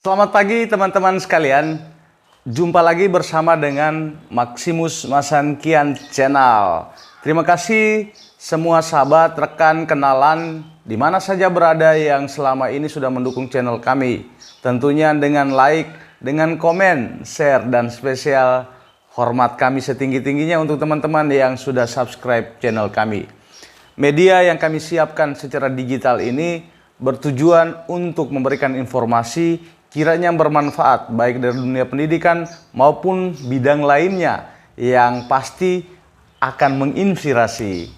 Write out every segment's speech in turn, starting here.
Selamat pagi teman-teman sekalian. Jumpa lagi bersama dengan Maximus Masankian Channel. Terima kasih semua sahabat, rekan, kenalan di mana saja berada yang selama ini sudah mendukung channel kami. Tentunya dengan like, dengan komen, share, dan spesial hormat kami setinggi-tingginya untuk teman-teman yang sudah subscribe channel kami. Media yang kami siapkan secara digital ini bertujuan untuk memberikan informasi kiranya bermanfaat baik dari dunia pendidikan maupun bidang lainnya yang pasti akan menginspirasi.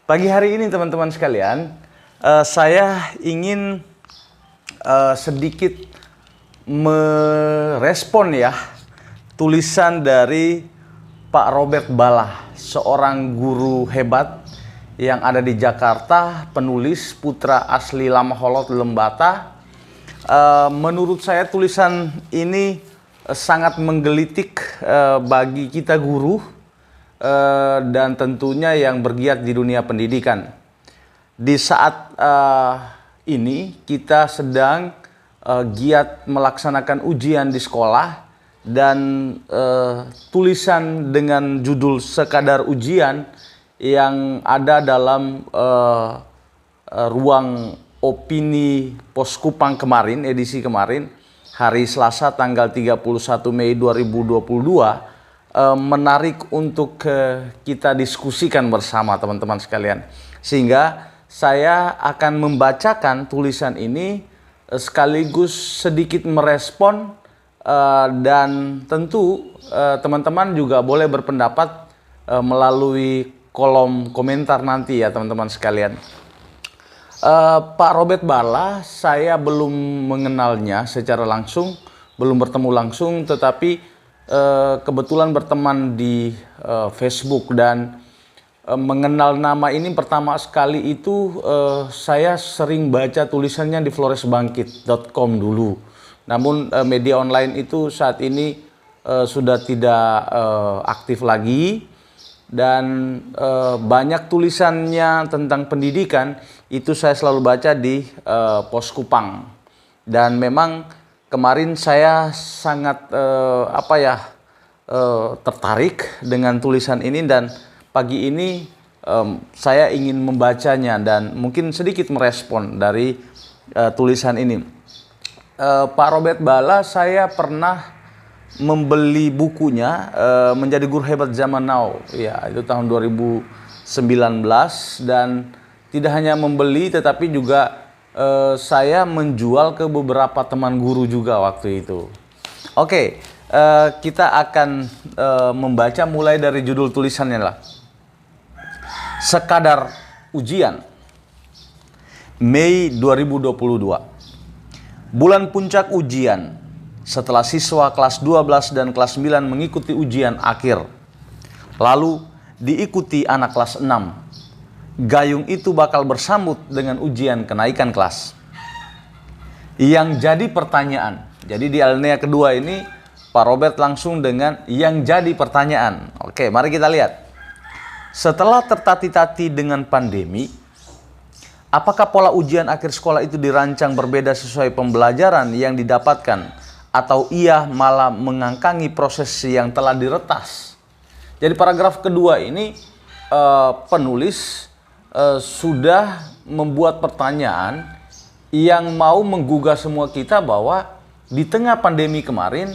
Pagi hari ini teman-teman sekalian, saya ingin sedikit merespon ya tulisan dari Pak Robert Bala, seorang guru hebat yang ada di Jakarta, penulis putra asli Lamaholot Lembata. Menurut saya tulisan ini sangat menggelitik bagi kita guru dan tentunya yang bergiat di dunia pendidikan. Di saat ini kita sedang giat melaksanakan ujian di sekolah dan tulisan dengan judul sekadar ujian yang ada dalam ruang opini Poskupang kemarin, edisi kemarin, hari Selasa tanggal 31 Mei 2022, menarik untuk kita diskusikan bersama teman-teman sekalian. Sehingga saya akan membacakan tulisan ini sekaligus sedikit merespon dan tentu teman-teman juga boleh berpendapat melalui kolom komentar nanti ya teman-teman sekalian. Pak Robert Bala, saya belum mengenalnya secara langsung, belum bertemu langsung, tetapi kebetulan berteman di Facebook dan mengenal nama ini pertama sekali itu saya sering baca tulisannya di floresbangkit.com dulu. Namun media online itu saat ini sudah tidak aktif lagi. Dan banyak tulisannya tentang pendidikan itu saya selalu baca di Poskupang. Dan memang kemarin saya sangat tertarik dengan tulisan ini dan pagi ini saya ingin membacanya dan mungkin sedikit merespon dari tulisan ini. Pak Robert Bala, saya pernah membeli bukunya Menjadi Guru Hebat Zaman Now, ya itu tahun 2019, dan tidak hanya membeli tetapi juga saya menjual ke beberapa teman guru juga waktu itu. Oke, kita akan membaca mulai dari judul tulisannya lah. Sekadar ujian. Mei 2022. Bulan puncak ujian. Setelah siswa kelas 12 dan kelas 9 mengikuti ujian akhir. Lalu diikuti anak kelas 6. Gayung itu bakal bersambut dengan ujian kenaikan kelas. Yang jadi pertanyaan. Jadi di alinea kedua ini Pak Robert langsung dengan yang jadi pertanyaan. Oke, mari kita lihat. Setelah tertati-tati dengan pandemi, apakah pola ujian akhir sekolah itu dirancang berbeda sesuai pembelajaran yang didapatkan? Atau ia malah mengangkangi proses yang telah diretas. Jadi paragraf kedua ini penulis sudah membuat pertanyaan yang mau menggugah semua kita bahwa di tengah pandemi kemarin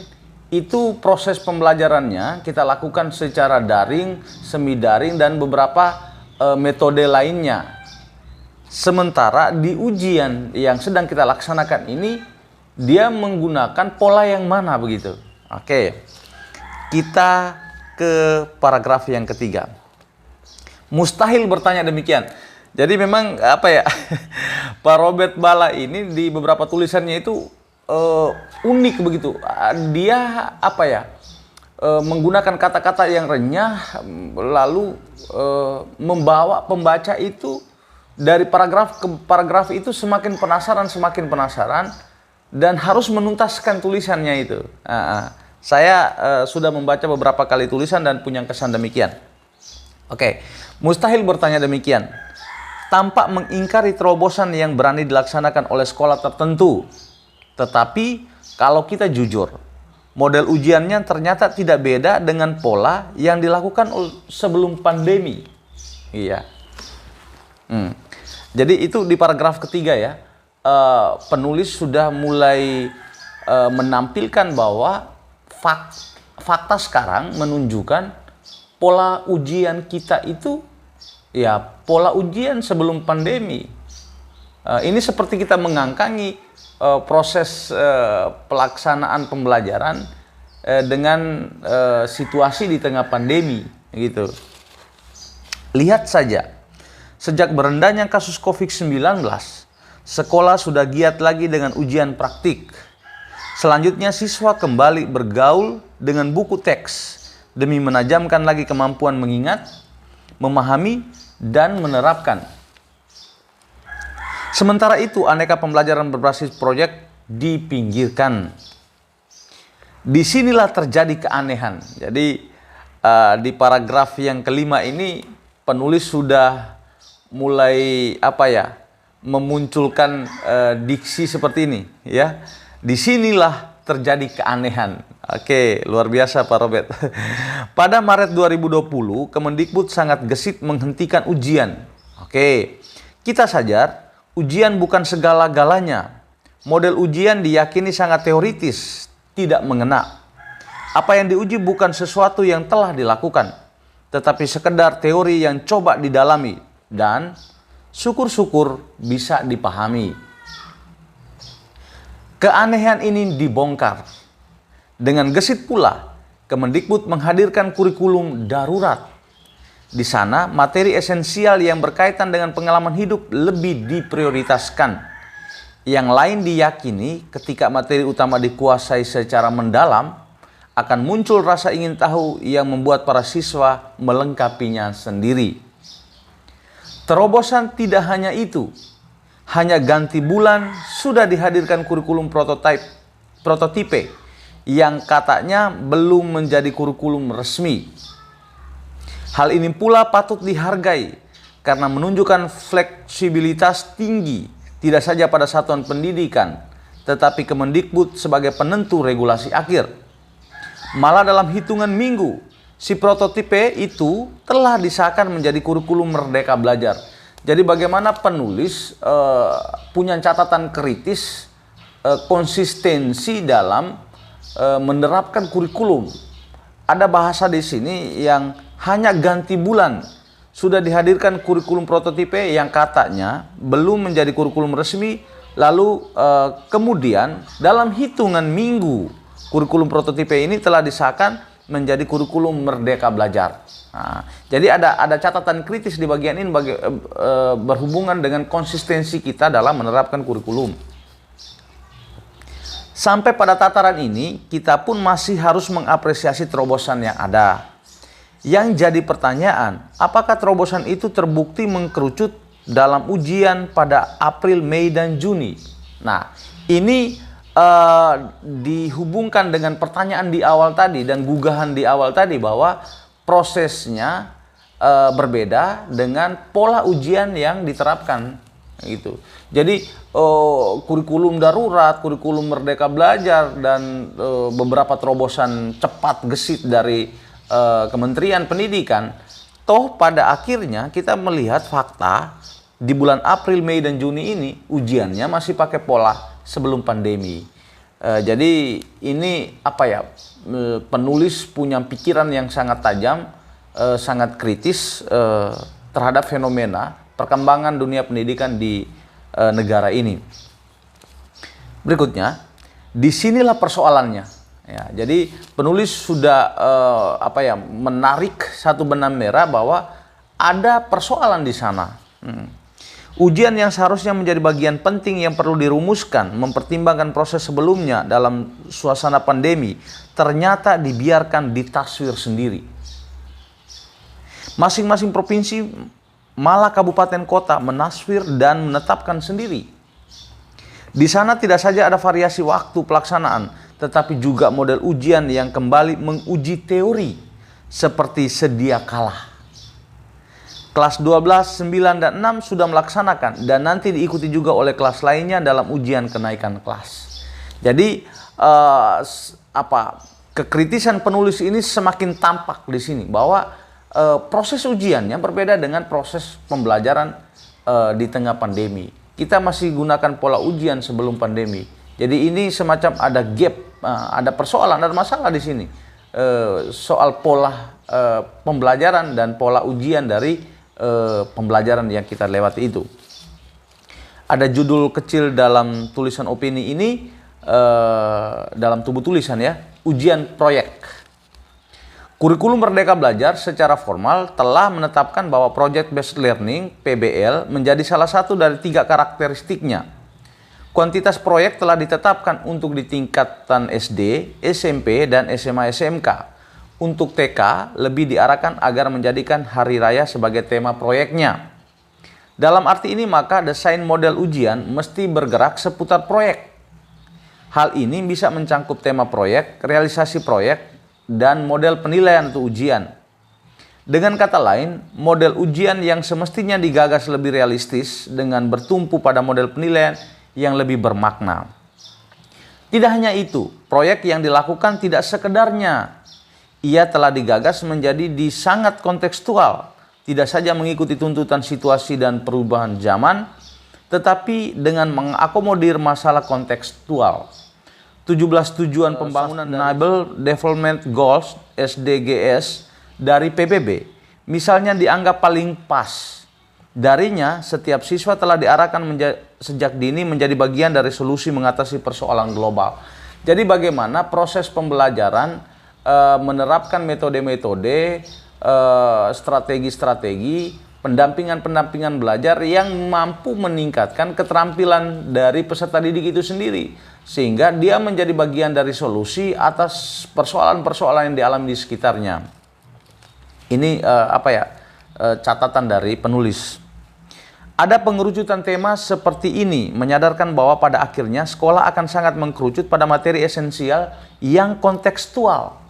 itu proses pembelajarannya kita lakukan secara daring, semi daring dan beberapa metode lainnya. Sementara di ujian yang sedang kita laksanakan ini dia menggunakan pola yang mana begitu? Oke, kita ke paragraf yang ketiga. Mustahil bertanya demikian. Jadi memang Pak Robert Bala ini di beberapa tulisannya itu unik begitu. Dia menggunakan kata-kata yang renyah, lalu membawa pembaca itu dari paragraf ke paragraf itu semakin penasaran. Dan harus menuntaskan tulisannya itu. Saya sudah membaca beberapa kali tulisan dan punya kesan demikian. Oke, mustahil bertanya demikian. Tampak mengingkari terobosan yang berani dilaksanakan oleh sekolah tertentu. Tetapi kalau kita jujur, model ujiannya ternyata tidak beda dengan pola yang dilakukan sebelum pandemi. Iya. Jadi itu di paragraf ketiga ya, penulis sudah mulai menampilkan bahwa fakta sekarang menunjukkan pola ujian kita itu ya pola ujian sebelum pandemi. Ini seperti kita mengangkangi proses pelaksanaan pembelajaran dengan situasi di tengah pandemi gitu. Lihat saja, sejak berendahnya kasus COVID-19, sekolah sudah giat lagi dengan ujian praktik. Selanjutnya siswa kembali bergaul dengan buku teks demi menajamkan lagi kemampuan mengingat, memahami, dan menerapkan. Sementara itu, aneka pembelajaran berbasis proyek dipinggirkan. Disinilah terjadi keanehan. Jadi di paragraf yang kelima ini penulis sudah mulai memunculkan diksi seperti ini ya. Disinilah terjadi keanehan. Oke, luar biasa Pak Robert. Pada Maret 2020, Kemendikbud sangat gesit menghentikan ujian. Oke, kita sadar ujian bukan segala-galanya. Model ujian diyakini sangat teoritis, tidak mengena. Apa yang diuji bukan sesuatu yang telah dilakukan, tetapi sekedar teori yang coba didalami dan syukur-syukur bisa dipahami. Keanehan ini dibongkar. Dengan gesit pula, Kemendikbud menghadirkan kurikulum darurat. Di sana, materi esensial yang berkaitan dengan pengalaman hidup lebih diprioritaskan. Yang lain diyakini ketika materi utama dikuasai secara mendalam, akan muncul rasa ingin tahu yang membuat para siswa melengkapinya sendiri. Terobosan tidak hanya itu. Hanya ganti bulan sudah dihadirkan kurikulum prototipe yang katanya belum menjadi kurikulum resmi. Hal ini pula patut dihargai karena menunjukkan fleksibilitas tinggi tidak saja pada satuan pendidikan, tetapi Kemendikbud sebagai penentu regulasi akhir. Malah dalam hitungan minggu, si prototipe itu telah disahkan menjadi kurikulum Merdeka Belajar. Jadi bagaimana penulis punya catatan kritis konsistensi dalam menerapkan kurikulum. Ada bahasa di sini yang hanya ganti bulan sudah dihadirkan kurikulum prototipe yang katanya belum menjadi kurikulum resmi, lalu kemudian dalam hitungan minggu kurikulum prototipe ini telah disahkan menjadi kurikulum Merdeka Belajar. Nah, jadi ada catatan kritis di bagian ini berhubungan dengan konsistensi kita dalam menerapkan kurikulum. Sampai pada tataran ini, kita pun masih harus mengapresiasi terobosan yang ada. Yang jadi pertanyaan, apakah terobosan itu terbukti mengkerucut dalam ujian pada April, Mei, dan Juni? Nah, ini dihubungkan dengan pertanyaan di awal tadi dan gugahan di awal tadi bahwa prosesnya berbeda dengan pola ujian yang diterapkan gitu. Jadi kurikulum darurat, kurikulum Merdeka Belajar dan beberapa terobosan cepat gesit dari Kementerian Pendidikan, toh pada akhirnya kita melihat fakta di bulan April, Mei, dan Juni ini ujiannya masih pakai pola sebelum pandemi. Jadi ini penulis punya pikiran yang sangat tajam, sangat kritis terhadap fenomena perkembangan dunia pendidikan di negara ini. Berikutnya, disinilah persoalannya. Ya, jadi penulis sudah menarik satu benang merah bahwa ada persoalan di sana. Ujian yang seharusnya menjadi bagian penting yang perlu dirumuskan, mempertimbangkan proses sebelumnya dalam suasana pandemi, ternyata dibiarkan ditaswir sendiri. Masing-masing provinsi, malah kabupaten kota menaswir dan menetapkan sendiri. Di sana tidak saja ada variasi waktu pelaksanaan, tetapi juga model ujian yang kembali menguji teori seperti sedia kala. Kelas 12, 9, dan 6 sudah melaksanakan dan nanti diikuti juga oleh kelas lainnya dalam ujian kenaikan kelas. Jadi kekritisan penulis ini semakin tampak di sini bahwa proses ujiannya berbeda dengan proses pembelajaran di tengah pandemi. Kita masih gunakan pola ujian sebelum pandemi. Jadi ini semacam ada gap, ada persoalan, ada masalah di sini soal pola pembelajaran dan pola ujian dari pembelajaran yang kita lewati itu. Ada judul kecil dalam tulisan opini ini, dalam tubuh tulisan ya, ujian proyek. Kurikulum Merdeka Belajar secara formal telah menetapkan bahwa Project Based Learning (PBL) menjadi salah satu dari 3 karakteristiknya. Kuantitas proyek telah ditetapkan untuk di tingkatan SD, SMP, dan SMA/SMK. Untuk TK, lebih diarahkan agar menjadikan hari raya sebagai tema proyeknya. Dalam arti ini maka desain model ujian mesti bergerak seputar proyek. Hal ini bisa mencangkup tema proyek, realisasi proyek, dan model penilaian untuk ujian. Dengan kata lain, model ujian yang semestinya digagas lebih realistis dengan bertumpu pada model penilaian yang lebih bermakna. Tidak hanya itu, proyek yang dilakukan tidak sekedarnya. Ia telah digagas menjadi sangat kontekstual, tidak saja mengikuti tuntutan situasi dan perubahan zaman, tetapi dengan mengakomodir masalah kontekstual. 17 tujuan pembangunan Sustainable Development Goals (SDGs) dari PBB misalnya dianggap paling pas. Darinya, setiap siswa telah diarahkan sejak dini menjadi bagian dari solusi mengatasi persoalan global. Jadi bagaimana proses pembelajaran menerapkan metode-metode, strategi-strategi, pendampingan belajar yang mampu meningkatkan keterampilan dari peserta didik itu sendiri, sehingga dia menjadi bagian dari solusi atas persoalan-persoalan yang dialami di sekitarnya. Ini catatan dari penulis. Ada pengerucutan tema seperti ini menyadarkan bahwa pada akhirnya sekolah akan sangat mengkerucut pada materi esensial yang kontekstual.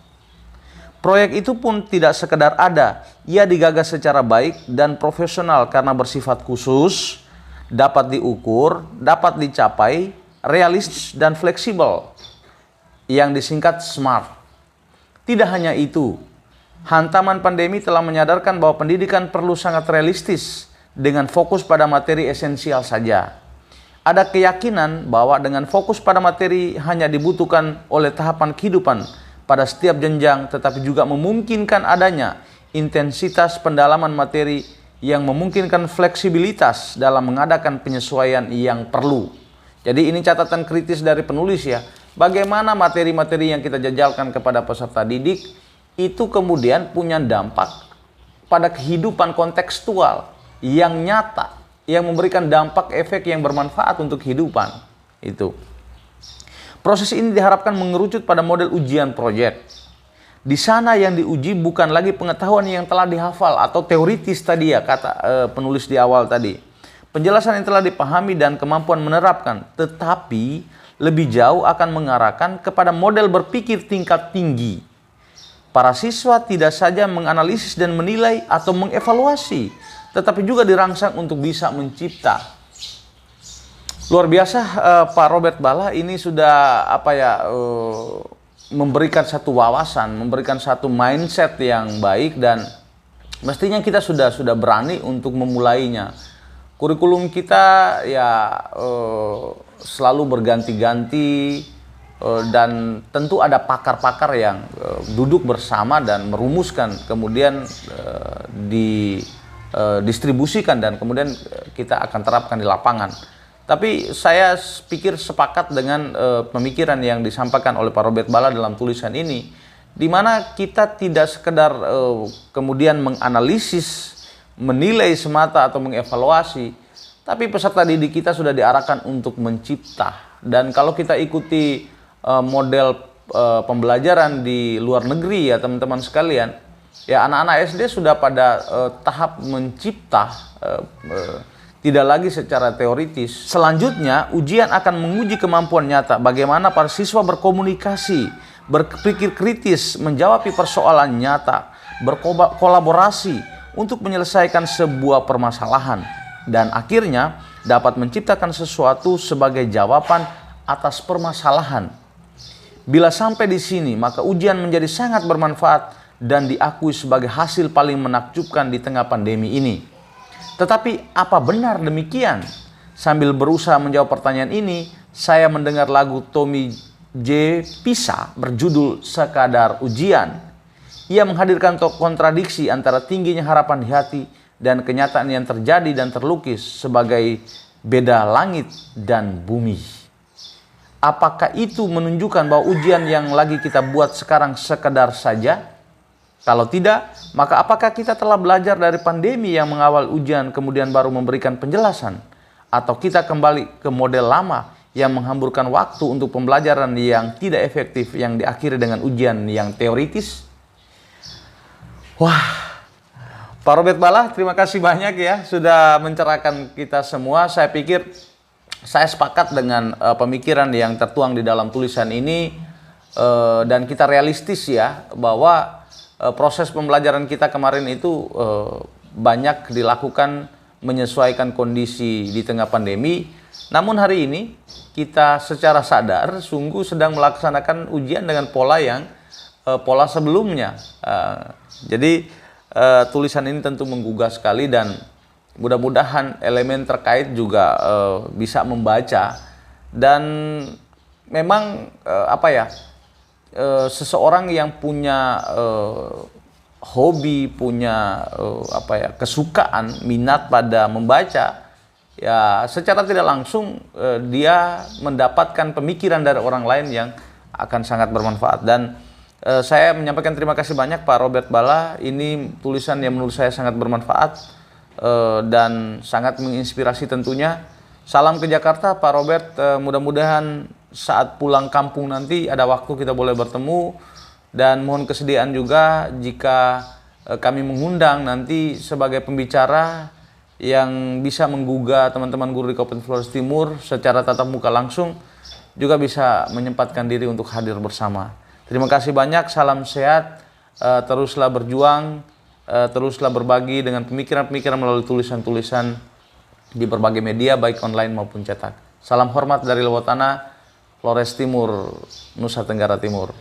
Proyek itu pun tidak sekedar ada, ia digagas secara baik dan profesional karena bersifat khusus, dapat diukur, dapat dicapai, realistis dan fleksibel, yang disingkat SMART. Tidak hanya itu, hantaman pandemi telah menyadarkan bahwa pendidikan perlu sangat realistis dengan fokus pada materi esensial saja. Ada keyakinan bahwa dengan fokus pada materi hanya dibutuhkan oleh tahapan kehidupan pada setiap jenjang, tetapi juga memungkinkan adanya intensitas pendalaman materi yang memungkinkan fleksibilitas dalam mengadakan penyesuaian yang perlu. Jadi ini catatan kritis dari penulis ya. Bagaimana materi-materi yang kita jajalkan kepada peserta didik itu kemudian punya dampak pada kehidupan kontekstual yang nyata, yang memberikan dampak efek yang bermanfaat untuk kehidupan. Itu. Proses ini diharapkan mengerucut pada model ujian proyek. Di sana yang diuji bukan lagi pengetahuan yang telah dihafal atau teoritis tadi ya, kata penulis di awal tadi. Penjelasan yang telah dipahami dan kemampuan menerapkan, tetapi lebih jauh akan mengarahkan kepada model berpikir tingkat tinggi. Para siswa tidak saja menganalisis dan menilai atau mengevaluasi, tetapi juga dirangsang untuk bisa mencipta. Luar biasa, Pak Robert Balla ini sudah memberikan satu wawasan, memberikan satu mindset yang baik, dan mestinya kita sudah berani untuk memulainya. Kurikulum kita ya selalu berganti-ganti, dan tentu ada pakar-pakar yang duduk bersama dan merumuskan, kemudian didistribusikan, dan kemudian kita akan terapkan di lapangan. Tapi saya pikir sepakat dengan pemikiran yang disampaikan oleh Pak Robert Balla dalam tulisan ini, di mana kita tidak sekedar kemudian menganalisis, menilai semata atau mengevaluasi, tapi peserta didik kita sudah diarahkan untuk mencipta. Dan kalau kita ikuti model pembelajaran di luar negeri ya teman-teman sekalian, ya anak-anak SD sudah pada tahap mencipta, tidak lagi secara teoritis. Selanjutnya, ujian akan menguji kemampuan nyata bagaimana para siswa berkomunikasi, berpikir kritis, menjawab persoalan nyata, berkolaborasi untuk menyelesaikan sebuah permasalahan, dan akhirnya dapat menciptakan sesuatu sebagai jawaban atas permasalahan. Bila sampai di sini, maka ujian menjadi sangat bermanfaat dan diakui sebagai hasil paling menakjubkan di tengah pandemi ini. Tetapi apa benar demikian? Sambil berusaha menjawab pertanyaan ini, saya mendengar lagu Tommy J. Pisa berjudul Sekadar Ujian. Ia menghadirkan kontradiksi antara tingginya harapan di hati dan kenyataan yang terjadi dan terlukis sebagai beda langit dan bumi. Apakah itu menunjukkan bahwa ujian yang lagi kita buat sekarang sekedar saja? Kalau tidak, maka apakah kita telah belajar dari pandemi yang mengawal ujian kemudian baru memberikan penjelasan? Atau kita kembali ke model lama yang menghamburkan waktu untuk pembelajaran yang tidak efektif yang diakhiri dengan ujian yang teoritis? Wah, Pak Robert Bala, terima kasih banyak ya sudah mencerahkan kita semua. Saya pikir saya sepakat dengan pemikiran yang tertuang di dalam tulisan ini, dan kita realistis ya bahwa proses pembelajaran kita kemarin itu banyak dilakukan menyesuaikan kondisi di tengah pandemi. Namun hari ini kita secara sadar sungguh sedang melaksanakan ujian dengan pola sebelumnya. Jadi tulisan ini tentu menggugah sekali dan mudah-mudahan elemen terkait juga bisa membaca. Dan memang seseorang yang punya hobi, punya kesukaan, minat pada membaca, ya secara tidak langsung dia mendapatkan pemikiran dari orang lain yang akan sangat bermanfaat. Dan saya menyampaikan terima kasih banyak Pak Robert Bala. Ini tulisan yang menurut saya sangat bermanfaat dan sangat menginspirasi tentunya. Salam ke Jakarta Pak Robert, mudah-mudahan saat pulang kampung nanti ada waktu kita boleh bertemu. Dan mohon kesediaan juga jika kami mengundang nanti sebagai pembicara yang bisa menggugah teman-teman guru di Kabupaten Flores Timur secara tatap muka langsung, juga bisa menyempatkan diri untuk hadir bersama. Terima kasih banyak, salam sehat, teruslah berjuang, teruslah berbagi dengan pemikiran-pemikiran melalui tulisan-tulisan di berbagai media baik online maupun cetak. Salam hormat dari Lewatana, Flores Timur, Nusa Tenggara Timur.